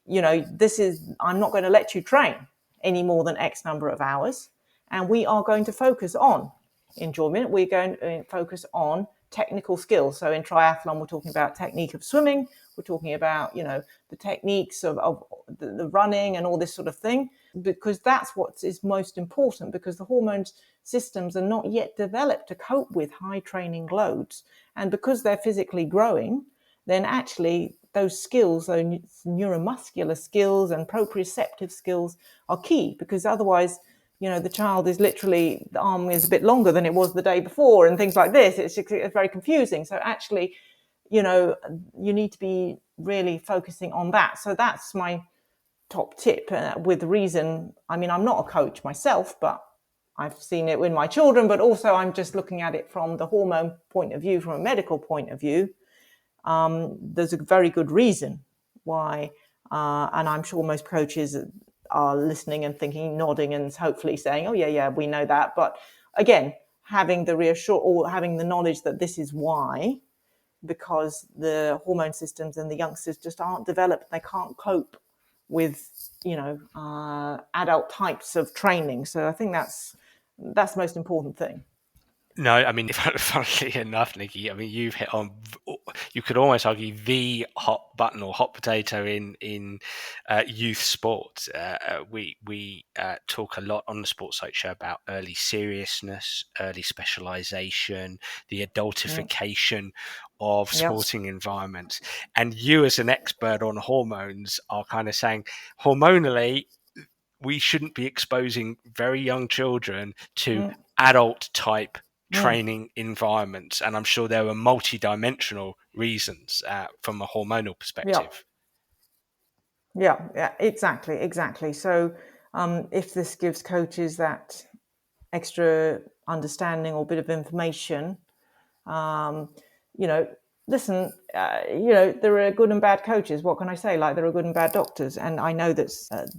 I'm not going to let you train any more than X number of hours. And we are going to focus on enjoyment. We're going to focus on technical skills. So in triathlon, we're talking about technique of swimming. We're talking about, the techniques of the running and all this sort of thing, because that's what is most important, because the hormone systems are not yet developed to cope with high training loads. And because they're physically growing, then actually those skills, those neuromuscular skills and proprioceptive skills are key, because otherwise, the child is literally, the arm is a bit longer than it was the day before and things like this. It's very confusing. So actually, you need to be really focusing on that. So that's my top tip, with reason. I mean, I'm not a coach myself, but I've seen it with my children, but also I'm just looking at it from the hormone point of view, from a medical point of view. There's a very good reason why, and I'm sure most coaches are listening and thinking, nodding and hopefully saying, oh yeah, we know that. But again, having the knowledge that this is why, because the hormone systems and the youngsters just aren't developed. They can't cope with, adult types of training. So I think that's the most important thing. No, I mean, funnily enough, Nicky, I mean, you've hit on, you could almost argue, the hot button or hot potato in youth sports. We talk a lot on the Sports Site Show about early seriousness, early specialization, the adultification of sporting environments. And you, as an expert on hormones, are kind of saying, hormonally, we shouldn't be exposing very young children to adult type training environments, and I'm sure there are multi-dimensional reasons from a hormonal perspective. Yeah, exactly. So if this gives coaches that extra understanding or bit of information, listen, there are good and bad coaches. What can I say? Like, there are good and bad doctors. And I know that,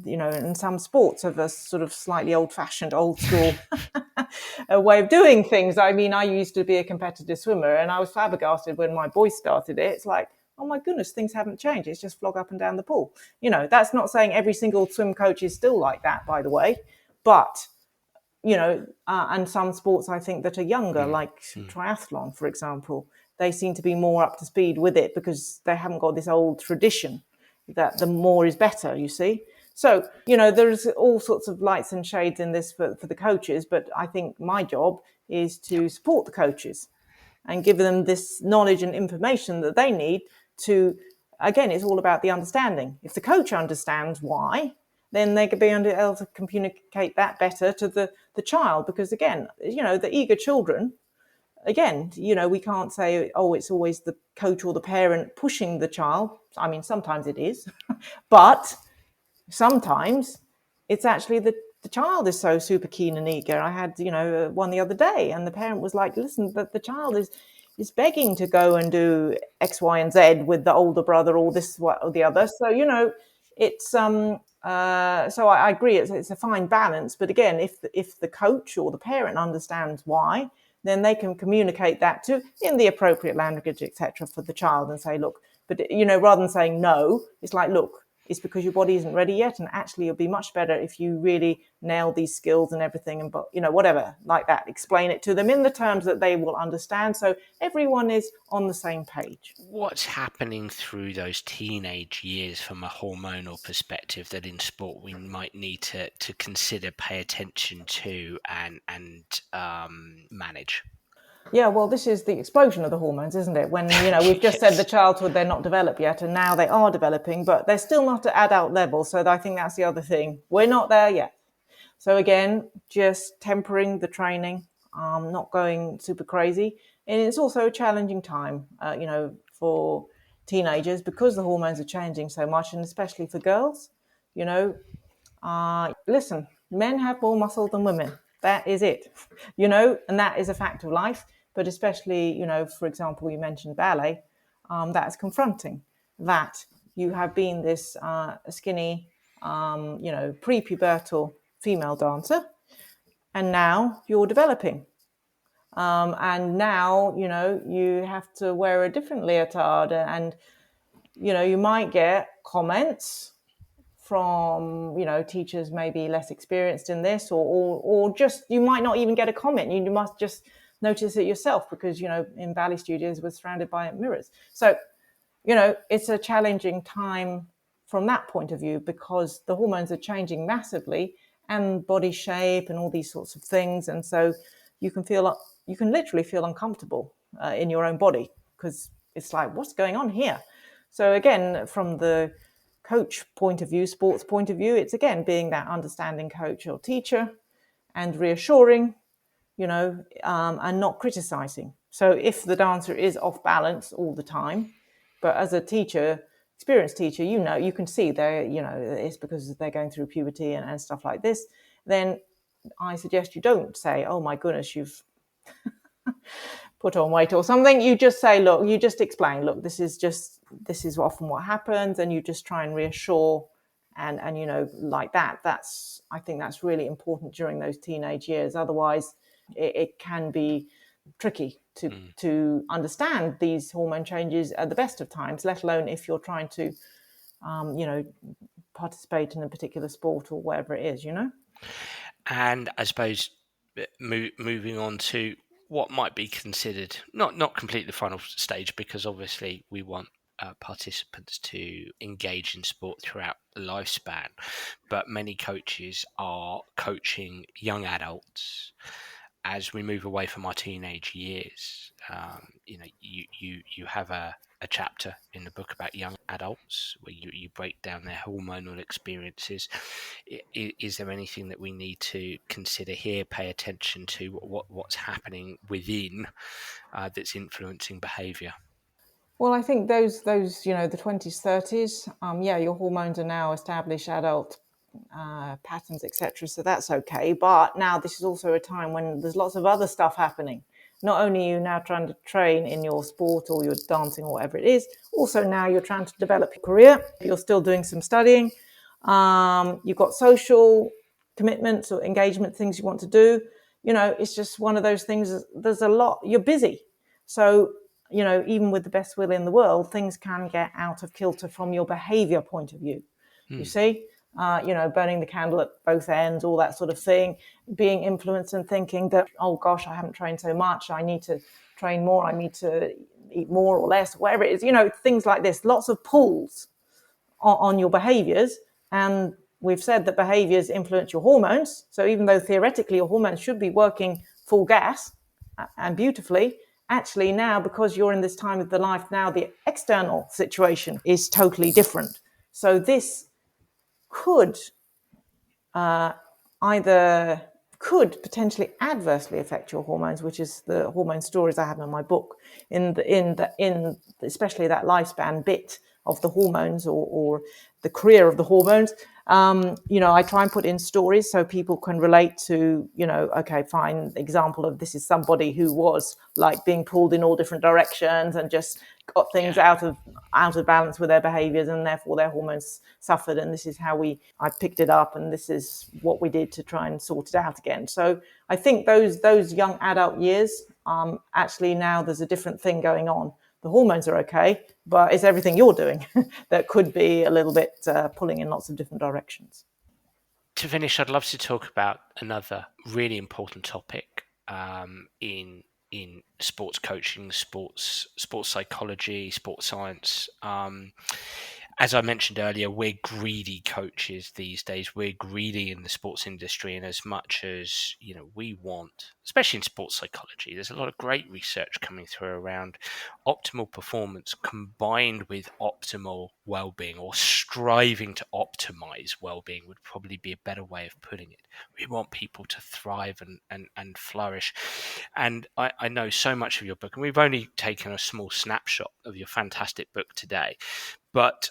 in some sports of a sort of slightly old-fashioned, old-school way of doing things. I mean, I used to be a competitive swimmer, and I was flabbergasted when my boys started it. It's like, oh my goodness, things haven't changed. It's just flog up and down the pool. That's not saying every single swim coach is still like that, by the way. But and some sports I think that are younger, like triathlon, for example, they seem to be more up to speed with it because they haven't got this old tradition that the more is better, you see. So, there's all sorts of lights and shades in this for the coaches, but I think my job is to support the coaches and give them this knowledge and information that they need to, again, it's all about the understanding. If the coach understands why, then they could be able to communicate that better to the child. Because again, the eager children, again, we can't say, oh, it's always the coach or the parent pushing the child. I mean, sometimes it is, but sometimes it's actually the child is so super keen and eager. I had, one the other day, and the parent was like, listen, the child is begging to go and do X, Y, and Z with the older brother or this or the other. So, it's so I agree, it's a fine balance. But again, if the coach or the parent understands why, then they can communicate that to in the appropriate language, etc., for the child, and say, look, but rather than saying no, it's like, look, it's because your body isn't ready yet, and actually it'll be much better if you really nail these skills and everything, and whatever, like that. Explain it to them in the terms that they will understand, so everyone is on the same page. What's happening through those teenage years from a hormonal perspective that in sport we might need to consider, pay attention to, and manage? Yeah, well, this is the explosion of the hormones, isn't it? When, we've just said the childhood, they're not developed yet, and now they are developing, but they're still not at adult level. So I think that's the other thing. We're not there yet. So again, just tempering the training, not going super crazy. And it's also a challenging time, for teenagers, because the hormones are changing so much, and especially for girls. Listen, men have more muscle than women. That is it, and that is a fact of life. But especially, for example, you mentioned ballet, that's confronting that you have been this skinny, pre-pubertal female dancer, and now you're developing. And now, you have to wear a different leotard, and, you might get comments from, teachers maybe less experienced in this, or just, you might not even get a comment. You must just notice it yourself because, in Valley Studios we're surrounded by mirrors. So, it's a challenging time from that point of view because the hormones are changing massively and body shape and all these sorts of things. And so you can literally feel uncomfortable in your own body because it's like, what's going on here? So again, from the coach point of view, sports point of view, it's again being that understanding coach or teacher and reassuring, and not criticizing. So if the dancer is off balance all the time, but as a teacher, experienced teacher, you can see it's because they're going through puberty and stuff like this, then I suggest you don't say, oh my goodness, you've put on weight or something. You just say, look, you just explain, look, this is often what happens, and you just try and reassure and like that. I think that's really important during those teenage years. Otherwise it can be tricky to understand these hormone changes at the best of times, let alone if you're trying to participate in a particular sport or whatever it is. And I suppose moving on to what might be considered not completely the final stage, because obviously we want participants to engage in sport throughout the lifespan, but many coaches are coaching young adults as we move away from our teenage years. You have a chapter in the book about young adults where you break down their hormonal experiences. Is there anything that we need to consider here, pay attention to what's happening within that's influencing behavior? Well, I think those the 20s, 30s, your hormones are now established adult patterns, etc. So that's okay. But now this is also a time when there's lots of other stuff happening. Not only are you now trying to train in your sport or your dancing or whatever it is, also now you're trying to develop your career. You're still doing some studying. You've got social commitments or engagement things you want to do. It's just one of those things. There's a lot. You're busy. So, even with the best will in the world, things can get out of kilter from your behavior point of view. You see? Burning the candle at both ends, all that sort of thing, being influenced and thinking that, oh gosh, I haven't trained so much, I need to train more, I need to eat more or less, whatever it is, things like this, lots of pulls on your behaviors. And we've said that behaviors influence your hormones. So even though theoretically your hormones should be working full gas and beautifully, actually now, because you're in this time of the life now, the external situation is totally different. So this could could potentially adversely affect your hormones, which is the hormone stories I have in my book. In especially that lifespan bit of the hormones or the career of the hormones, I try and put in stories so people can relate to, okay, fine, example of this is somebody who was like being pulled in all different directions and just got things out of balance with their behaviors, and therefore their hormones suffered, and this is how I picked it up, and this is what we did to try and sort it out again. So I think those young adult years, actually now there's a different thing going on. The hormones are okay, but it's everything you're doing that could be a little bit pulling in lots of different directions. To finish, I'd love to talk about another really important topic in sports coaching, sports psychology, sports science. As I mentioned earlier, we're greedy coaches these days. We're greedy in the sports industry, and as much as we want, especially in sports psychology, there's a lot of great research coming through around optimal performance combined with optimal well-being, or striving to optimize well-being would probably be a better way of putting it. We want people to thrive and flourish. And I know so much of your book, and we've only taken a small snapshot of your fantastic book today, but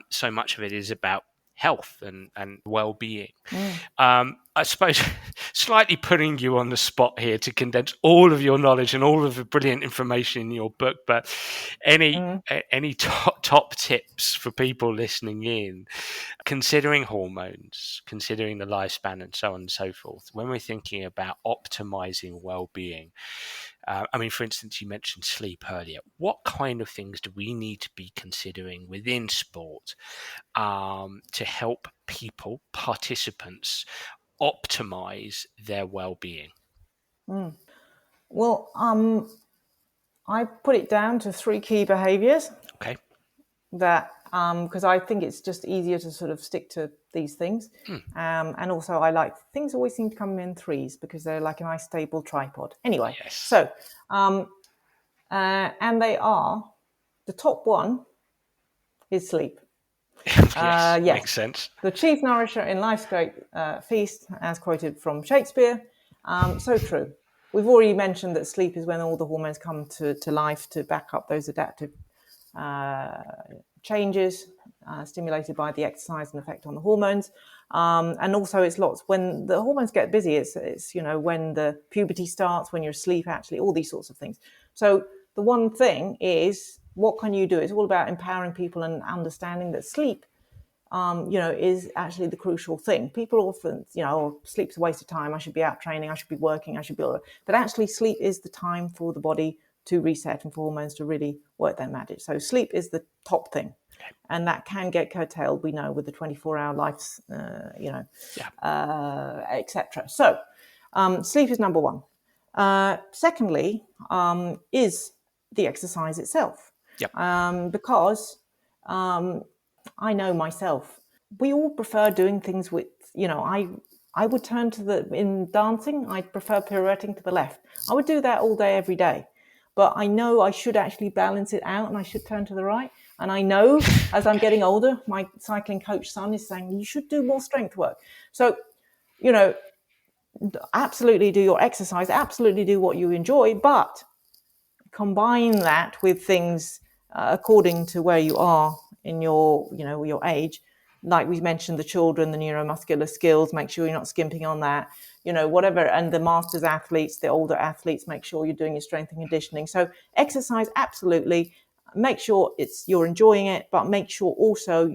so much of it is about health and well-being. I suppose slightly putting you on the spot here to condense all of your knowledge and all of the brilliant information in your book, but any top tips for people listening in, considering hormones, considering the lifespan and so on and so forth, when we're thinking about optimizing well-being? For instance, you mentioned sleep earlier. What kind of things do we need to be considering within sport to help people, participants, optimize their well-being? Well, I put it down to 3 key behaviours. Okay. That because I think it's just easier to sort of stick to these things. And also I like things always seem to come in threes because they're like a nice stable tripod. Anyway, Yes. so and they are, the top one is sleep. Yes, Yes, makes sense. the chief nourisher in life's great feast, as quoted from Shakespeare. So true. We've already mentioned that sleep is when all the hormones come to life to back up those adaptive changes stimulated by the exercise and effect on the hormones. And also it's lots when the hormones get busy, it's when the puberty starts, when you're asleep, actually, all these sorts of things. So the one thing is, what can you do? It's all about empowering people and understanding that sleep is actually the crucial thing. People often, sleep's a waste of time. I should be out training. I should be working. I should be. But actually, sleep is the time for the body to reset and for hormones to really work their magic. So sleep is the top thing, and that can get curtailed. We know with the 24-hour lives, etc. So sleep is number one. Secondly, is the exercise itself. Yep. Because I know myself. We all prefer doing things with, I would turn in dancing, I'd prefer pirouetting to the left. I would do that all day, every day. But I know I should actually balance it out and I should turn to the right. And I know as I'm getting older, my cycling coach son is saying, you should do more strength work. So, absolutely do your exercise, absolutely do what you enjoy, but combine that with things according to where you are in your age. Like we mentioned, the children, the neuromuscular skills, make sure you're not skimping on that, whatever. And the masters athletes, the older athletes, make sure you're doing your strength and conditioning. So exercise, absolutely. Make sure you're enjoying it, but make sure also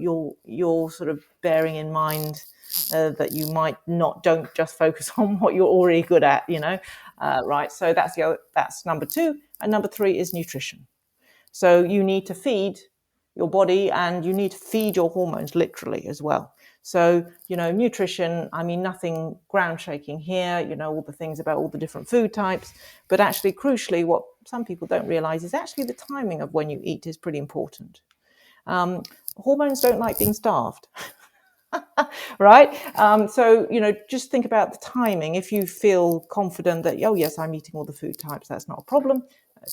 you're sort of bearing in mind that you might don't just focus on what you're already good at, right? So that's number two. And number three is nutrition. So you need to feed your body and you need to feed your hormones literally as well. So, nutrition, I mean, nothing ground shaking here, all the things about all the different food types, but actually crucially, what some people don't realize is actually the timing of when you eat is pretty important. Hormones don't like being starved. Right? So, just think about the timing. If you feel confident that, oh, yes, I'm eating all the food types, that's not a problem.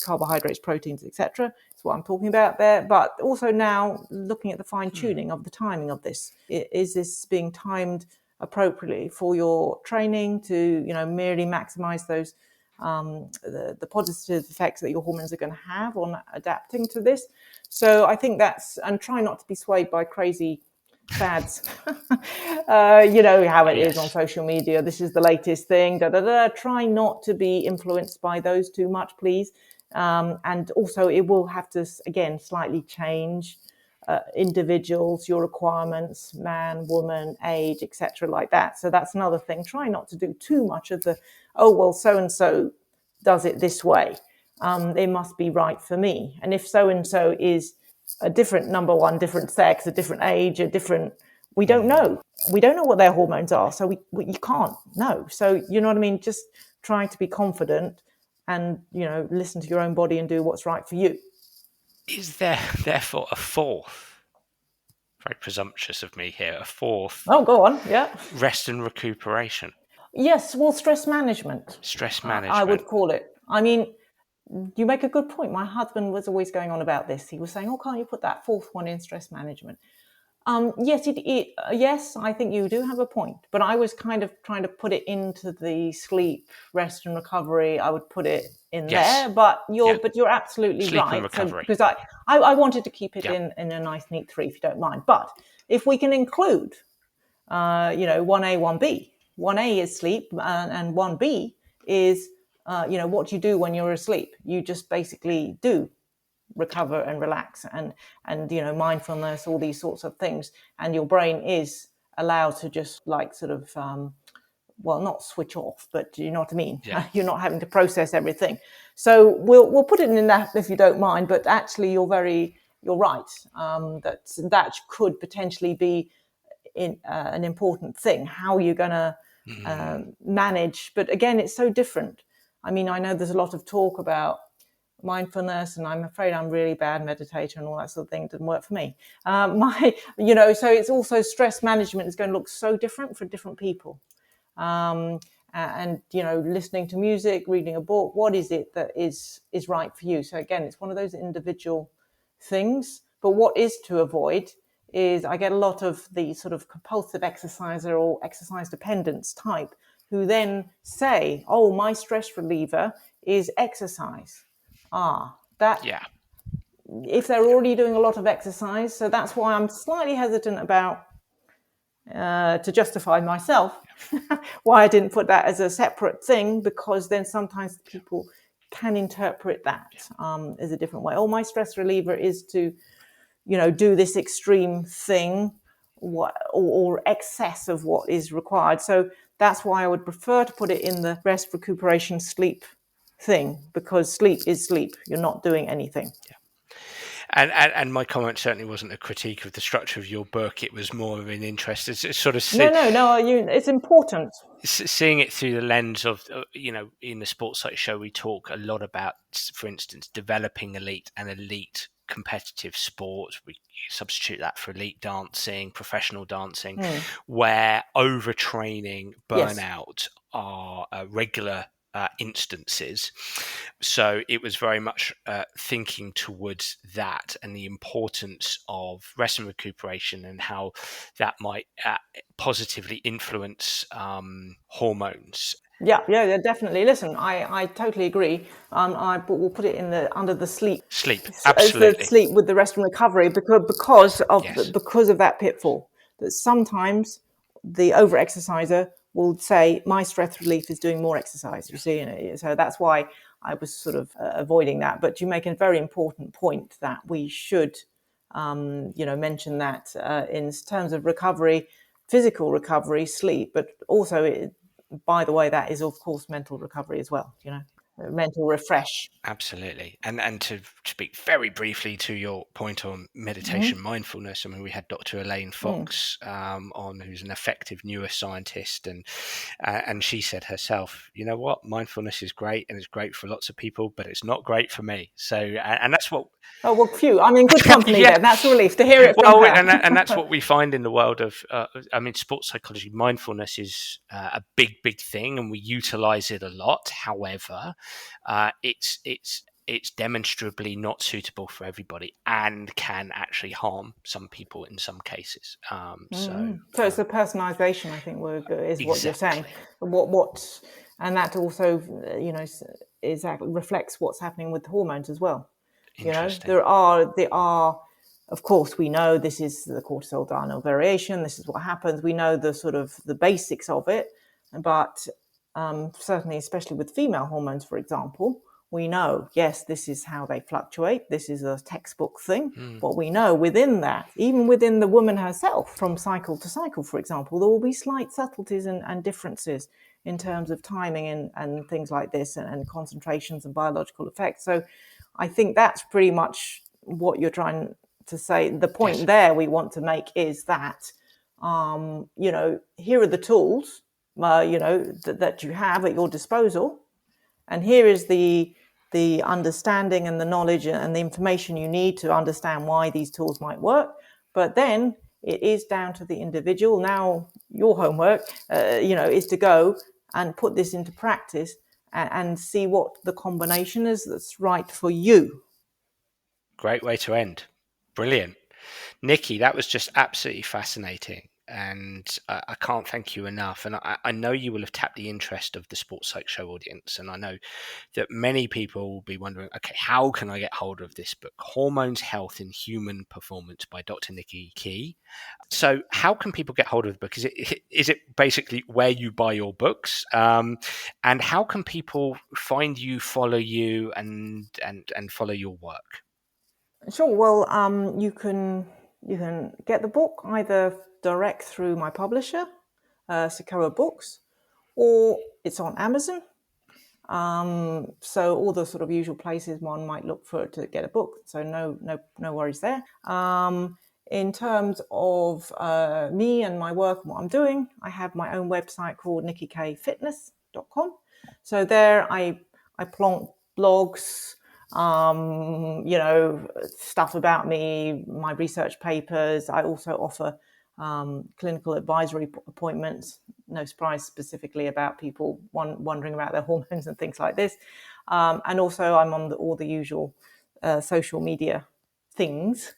Carbohydrates, proteins, etc. Is what I'm talking about there. But also now looking at the fine tuning of the timing of this. Is this being timed appropriately for your training to, merely maximize those the positive effects that your hormones are going to have on adapting to this? So I think and try not to be swayed by crazy fads. You know how it is on social media. This is the latest thing. Try not to be influenced by those too much, please. And also, it will have to again slightly change individuals, your requirements, man, woman, age, etc., like that. So that's another thing. Try not to do too much of the so and so does it this way. It must be right for me. And if so and so is a different different sex, a different age, we don't know. We don't know what their hormones are. So you can't know. So, you know what I mean? Just trying to be confident and, listen to your own body and do what's right for you. Is there therefore a fourth, very presumptuous of me here, a fourth? Oh, go on. Yeah. Rest and recuperation. Yes. Well, stress management. Stress management. I would call it. I mean, you make a good point. My husband was always going on about this. He was saying, can't you put that fourth one in stress management? Yes, yes, I think you do have a point. But I was kind of trying to put it into the sleep, rest and recovery. I would put it in there. But you're absolutely sleep right. And recovery. So, because I wanted to keep it in a nice, neat three, if you don't mind. But if we can include, 1A, 1B. 1A is sleep, and 1B is what you do when you're asleep. You just basically do recover and relax and mindfulness, all these sorts of things, and your brain is allowed to just like sort of not switch off, but you know what I mean. You're not having to process everything. So we'll put it in that, if you don't mind. But actually you're right, that could potentially be an important thing, how you're going to manage. But again, it's so different. I mean, I know there's a lot of talk about mindfulness, and I'm afraid I'm really bad meditator and all that sort of thing. It didn't work for me. So it's also stress management is going to look so different for different people. And listening to music, reading a book, what is it that is right for you? So again, it's one of those individual things. But what is to avoid is I get a lot of the sort of compulsive exerciser or exercise dependence type who then say, oh, my stress reliever is exercise. That Yeah. if they're already doing a lot of exercise. So that's why I'm slightly hesitant about to justify myself why I didn't put that as a separate thing, because then sometimes people can interpret that as a different way. Oh, my stress reliever is to, do this extreme thing, or excess of what is required. So that's why I would prefer to put it in the rest, recuperation, sleep thing, because sleep is sleep. You're not doing anything. Yeah. And my comment certainly wasn't a critique of the structure of your book. It was more of an interest. It's sort of No. It's important. Seeing it through the lens of, in the Sports Psych show, we talk a lot about, for instance, developing elite and elite competitive sport. We substitute that for elite dancing, professional dancing, where overtraining, burnout are regular instances. So it was very much thinking towards that and the importance of rest and recuperation and how that might positively influence hormones. Yeah, definitely. Listen, I totally agree. We'll put it in under the sleep. Sleep, As the absolutely. sleep with the rest and recovery, because of that pitfall. That sometimes the over exerciser will say, my stress relief is doing more exercise. You see, so that's why I was sort of avoiding that. But you make a very important point that we should, mention that in terms of recovery, physical recovery, sleep, but also by the way, that is of course mental recovery as well, mental refresh. Absolutely. And to speak very briefly to your point on meditation mindfulness, I mean, we had Dr. Elaine Fox on, who's an effective neuroscientist, and she said herself, you know what, mindfulness is great and it's great for lots of people, but it's not great for me. So, and that's what... Oh, well, phew. I'm in good company then. That's a relief to hear it from her. And that's what we find in the world of, sports psychology. Mindfulness is a big thing, and we utilize it a lot. However, it's demonstrably not suitable for everybody and can actually harm some people in some cases. So it's the personalization, I think, is what you're saying. Exactly. And that also, reflects what's happening with hormones as well. Interesting. There are, of course, we know this is the cortisol diurnal variation. This is what happens. We know the sort of the basics of it, but certainly, especially with female hormones, for example, we know, yes, this is how they fluctuate. This is a textbook thing. But we know within that, even within the woman herself, from cycle to cycle, for example, there will be slight subtleties and differences in terms of timing and things like this, and concentrations and biological effects. So I think that's pretty much what you're trying to say. The point there we want to make is that, here are the tools, that you have at your disposal. And here is the understanding and the knowledge and the information you need to understand why these tools might work. But then it is down to the individual. Now, your homework, is to go and put this into practice and see what the combination is that's right for you. Great way to end. Brilliant. Nicky, that was just absolutely fascinating. And I can't thank you enough. And I know you will have tapped the interest of the Sports Psych Show audience. And I know that many people will be wondering, okay, how can I get hold of this book, Hormones, Health in Human Performance by Dr. Nicky Keay? So how can people get hold of the book? Is it basically where you buy your books? And how can people find you, follow you, and follow your work? Sure. Well, you can get the book either direct through my publisher, Sequoia Books, or it's on Amazon. So all the sort of usual places one might look for to get a book. So no worries there. In terms of me and my work and what I'm doing, I have my own website called nickykfitness.com. So there I I plonk blogs, stuff about me, my research papers. I also offer clinical advisory appointments. No surprise, specifically about people wondering about their hormones and things like this. And also, I'm on all the usual social media things.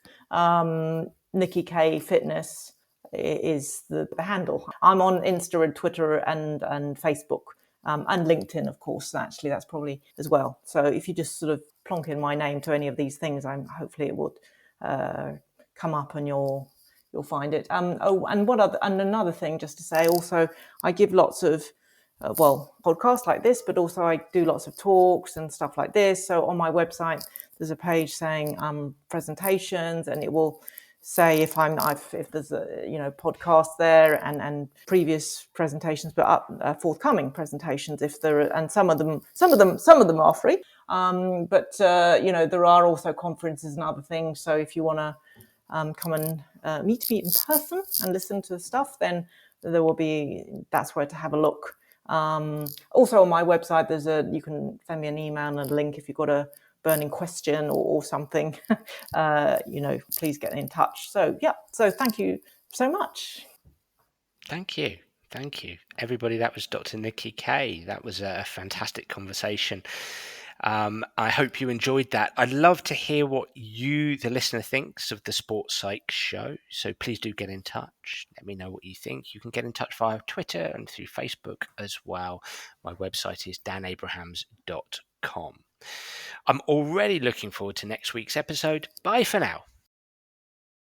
Nicky Keay Fitness is the handle. I'm on Insta and Twitter and Facebook. And LinkedIn, of course. Actually, that's probably as well. So if you just sort of plonk in my name to any of these things, hopefully it would come up, and you'll find it. And another thing, just to say, also I give lots of podcasts like this, but also I do lots of talks and stuff like this. So on my website, there's a page saying presentations, and it will say if there's a podcast there, and previous presentations, but forthcoming presentations if there are, and some of them are free. But there are also conferences and other things. So if you want to come and meet me in person and listen to stuff, then that's where to have a look. Also on my website, you can send me an email and a link if you've got a burning question or something. Please get in touch. So thank you so much. Thank you. Everybody, that was Dr. Nicky Keay. That was a fantastic conversation. I hope you enjoyed that. I'd love to hear what you, the listener, thinks of the Sports Psych show. So please do get in touch. Let me know what you think. You can get in touch via Twitter and through Facebook as well. My website is danabrahams.com. I'm already looking forward to next week's episode. Bye for now.